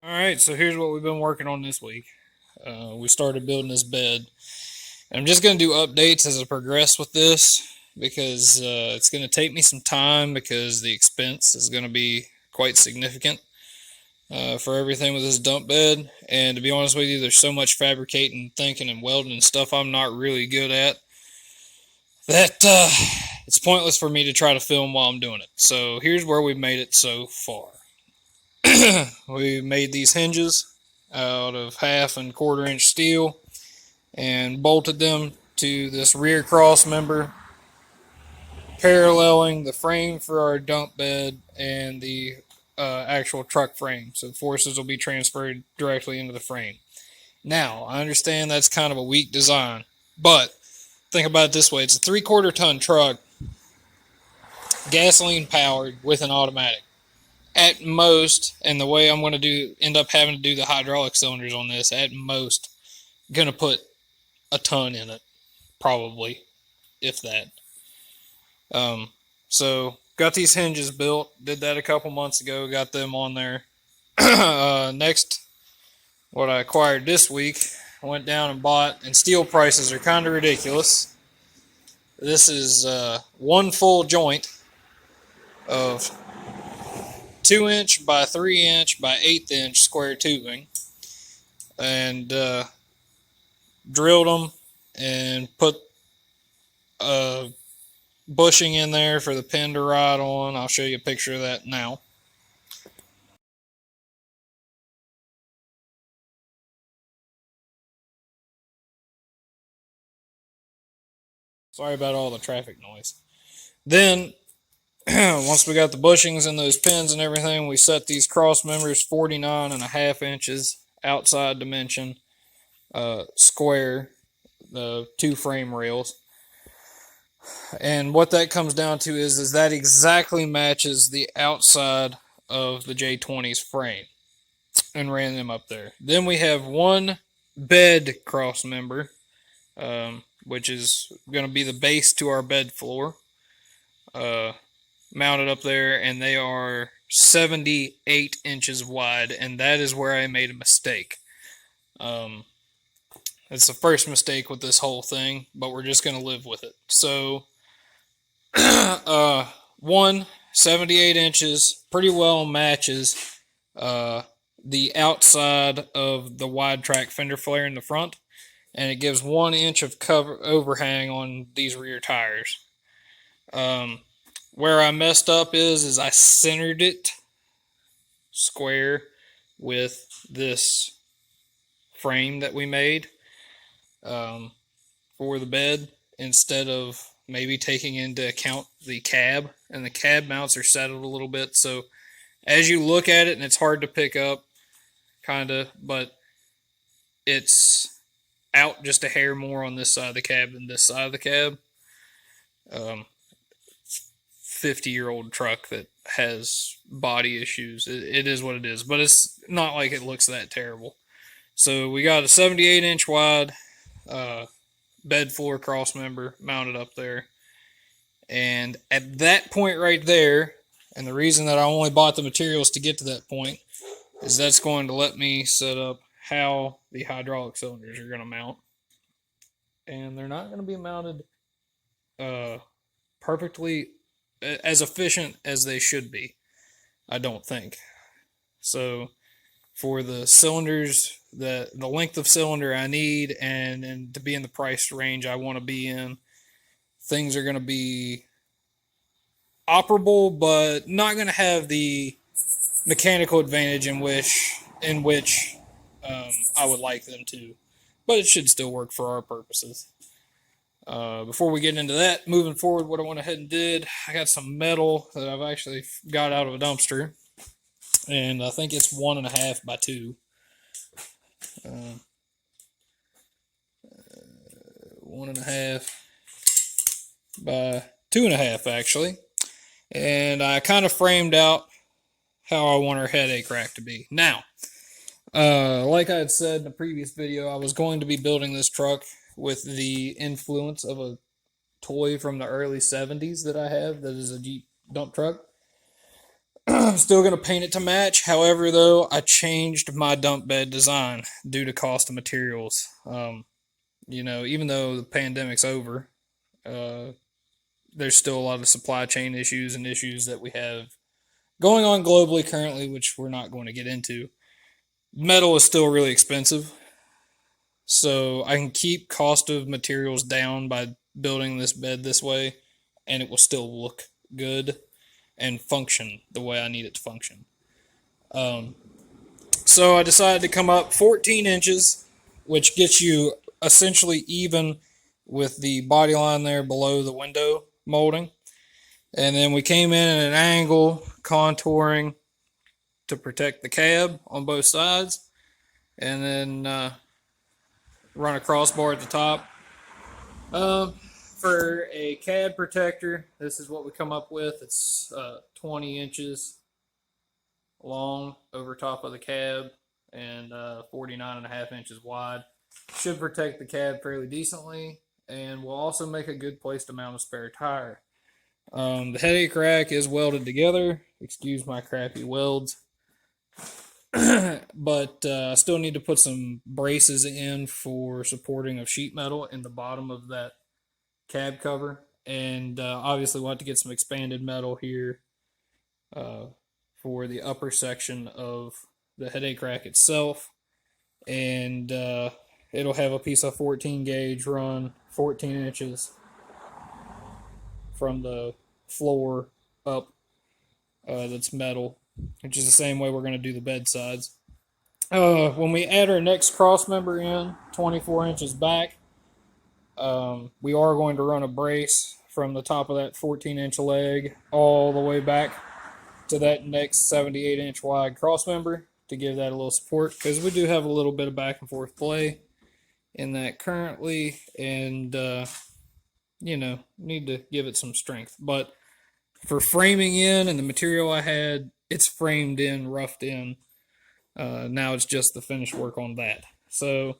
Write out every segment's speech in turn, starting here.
Alright, so here's what we've been working on this week. We started building this bed. And I'm just going to do updates as I progress with this because it's going to take me some time because the expense is going to be quite significant for everything with this dump bed. And to be honest with you, there's so much fabricating, thinking, and welding and stuff I'm not really good at that it's pointless for me to try to film while I'm doing it. So here's where we've made it so far. We made these hinges out of 1/2 and 1/4 inch steel and bolted them to this rear cross member, paralleling the frame for our dump bed and the actual truck frame. So forces will be transferred directly into the frame. Now, I understand that's kind of a weak design, but think about it this way: it's a 3/4 ton truck, gasoline powered with an automatic. At most, and the way I'm going to end up having to do the hydraulic cylinders on this, at most, going to put a ton in it, probably, if that. So got these hinges built. Did that a couple months ago. Got them on there. Next, what I acquired this week, I went down and bought, and steel prices are kind of ridiculous. This is one full joint of 2-inch by 3-inch by 1/8 inch square tubing, and drilled them and put a bushing in there for the pin to ride on. I'll show you a picture of that now. Sorry about all the traffic noise. Then, once we got the bushings and those pins and everything, we set these cross members 49.5 inches outside dimension, square, the 2 frame rails. And what that comes down to is that exactly matches the outside of the J20's frame, and ran them up there. Then we have one bed cross member, which is going to be the base to our bed floor, mounted up there, and they are 78 inches wide, and that is where I made a mistake. It's the first mistake with this whole thing, but we're just going to live with it. So, 78 inches pretty well matches the outside of the wide track fender flare in the front, and it gives 1 inch of cover overhang on these rear tires. Where I messed up is I centered it square with this frame that we made for the bed, instead of maybe taking into account the cab, and the cab mounts are settled a little bit, so as you look at it, and it's hard to pick up, kind of, but it's out just a hair more on this side of the cab than this side of the cab. 50-year-old truck that has body issues. It is what it is, but it's not like it looks that terrible. So we got a 78 inch wide bed floor cross member mounted up there, and at that point right there, and the reason that I only bought the materials to get to that point is that's going to let me set up how the hydraulic cylinders are going to mount, and they're not going to be mounted perfectly as efficient as they should be, I don't think. So for the cylinders, the length of cylinder I need, and to be in the price range I want to be in, things are going to be operable, but not going to have the mechanical advantage in which I would like them to. But it should still work for our purposes. Before we get into that, moving forward, what I went ahead and did, I got some metal that I've actually got out of a dumpster, and I think it's 1.5 by 2. 1.5 by 2.5 actually, and I kind of framed out how I want our headache rack to be. Now, like I had said in a previous video, I was going to be building this truck with the influence of a toy from the early 70s that I have that is a Jeep dump truck. I'm still going to paint it to match. However, though, I changed my dump bed design due to cost of materials. Even though the pandemic's over, uh, there's still a lot of supply chain issues and issues that we have going on globally currently, which we're not going to get into. Metal is still really expensive, so I can keep cost of materials down by building this bed this way, and it will still look good and function the way I need it to function. So I decided to come up 14 inches, which gets you essentially even with the body line there below the window molding. And then we came in at an angle, contouring to protect the cab on both sides. And then run a crossbar at the top. For a cab protector, this is what we come up with. It's 20 inches long over top of the cab and 49.5 inches wide. Should protect the cab fairly decently and will also make a good place to mount a spare tire. The headache rack is welded together. Excuse my crappy welds. But I still need to put some braces in for supporting of sheet metal in the bottom of that cab cover. And obviously we'll have to get some expanded metal here for the upper section of the headache rack itself. And it'll have a piece of 14 gauge run 14 inches from the floor up that's metal, which is the same way we're going to do the bed sides. When we add our next cross member in 24 inches back, we are going to run a brace from the top of that 14-inch leg all the way back to that next 78-inch wide cross member to give that a little support, because we do have a little bit of back and forth play in that currently, and need to give it some strength. But for framing in and the material I had, it's framed in, roughed in. Now it's just the finished work on that. So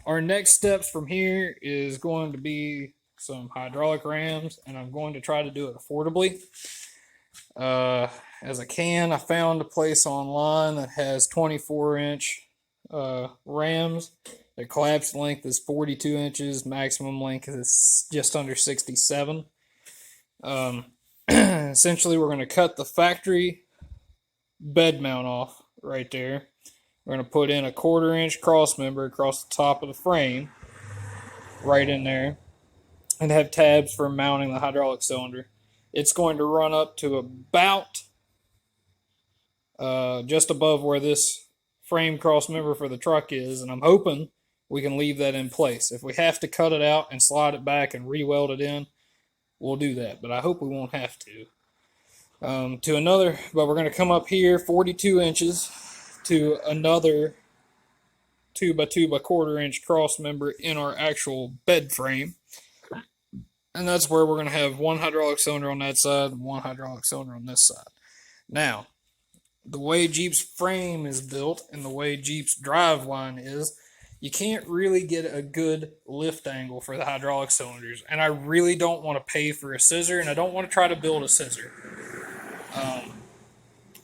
our next steps from here is going to be some hydraulic rams, and I'm going to try to do it affordably as I can. I found a place online that has 24-inch rams. The collapsed length is 42 inches. Maximum length is just under 67. Essentially, we're going to cut the factory bed mount off right there. We're going to put in a 1/4-inch cross member across the top of the frame right in there and have tabs for mounting the hydraulic cylinder. It's going to run up to about just above where this frame cross member for the truck is, and I'm hoping we can leave that in place. If we have to cut it out and slide it back and re-weld it in, we'll do that, but I hope we won't have to. But we're going to come up here 42 inches to another 2x2 by 1/4-inch cross member in our actual bed frame. And that's where we're going to have one hydraulic cylinder on that side and one hydraulic cylinder on this side. Now, the way Jeep's frame is built and the way Jeep's drive line is, you can't really get a good lift angle for the hydraulic cylinders. And I really don't want to pay for a scissor, and I don't want to try to build a scissor.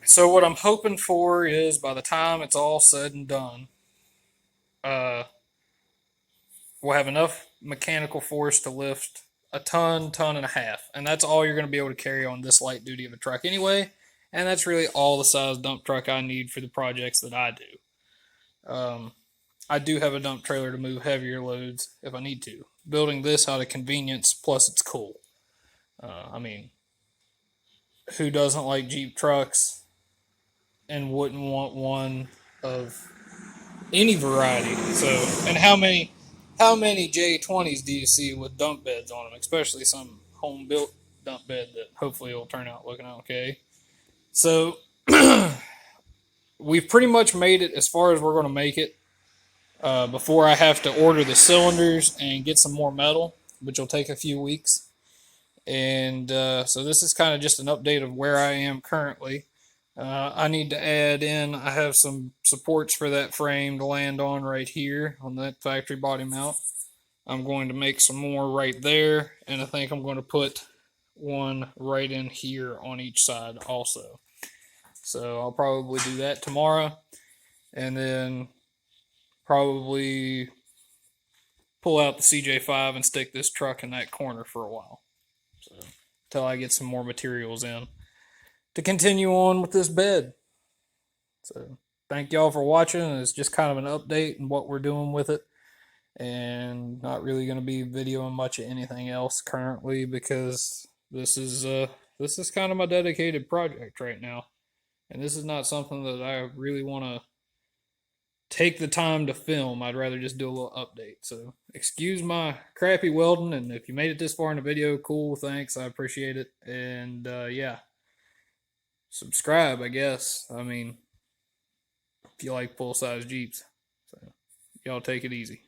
So what I'm hoping for is by the time it's all said and done, we'll have enough mechanical force to lift a ton and a half. And that's all you're going to be able to carry on this light duty of a truck anyway. And that's really all the size dump truck I need for the projects that I do. I do have a dump trailer to move heavier loads if I need to. Building this out of convenience, plus it's cool. Who doesn't like Jeep trucks and wouldn't want one of any variety? So, and how many J20s do you see with dump beds on them, especially some home built dump bed that hopefully will turn out looking okay? So we've pretty much made it as far as we're going to make it before I have to order the cylinders and get some more metal, which will take a few weeks. And so this is kind of just an update of where I am currently. I need to add in, I have some supports for that frame to land on right here on that factory body mount. I'm going to make some more right there, and I think I'm going to put one right in here on each side also. So I'll probably do that tomorrow, and then probably pull out the CJ5 and stick this truck in that corner for a while. So until I get some more materials in to continue on with this bed. So thank y'all for watching. It's just kind of an update and what we're doing with it. And not really going to be videoing much of anything else currently because this is kind of my dedicated project right now. And this is not something that I really want to take the time to film. I'd rather just do a little update. So excuse my crappy welding, and if you made it this far in the video, cool, thanks, I appreciate it. And yeah, subscribe, I guess. I mean, if you like full size Jeeps. So y'all take it easy.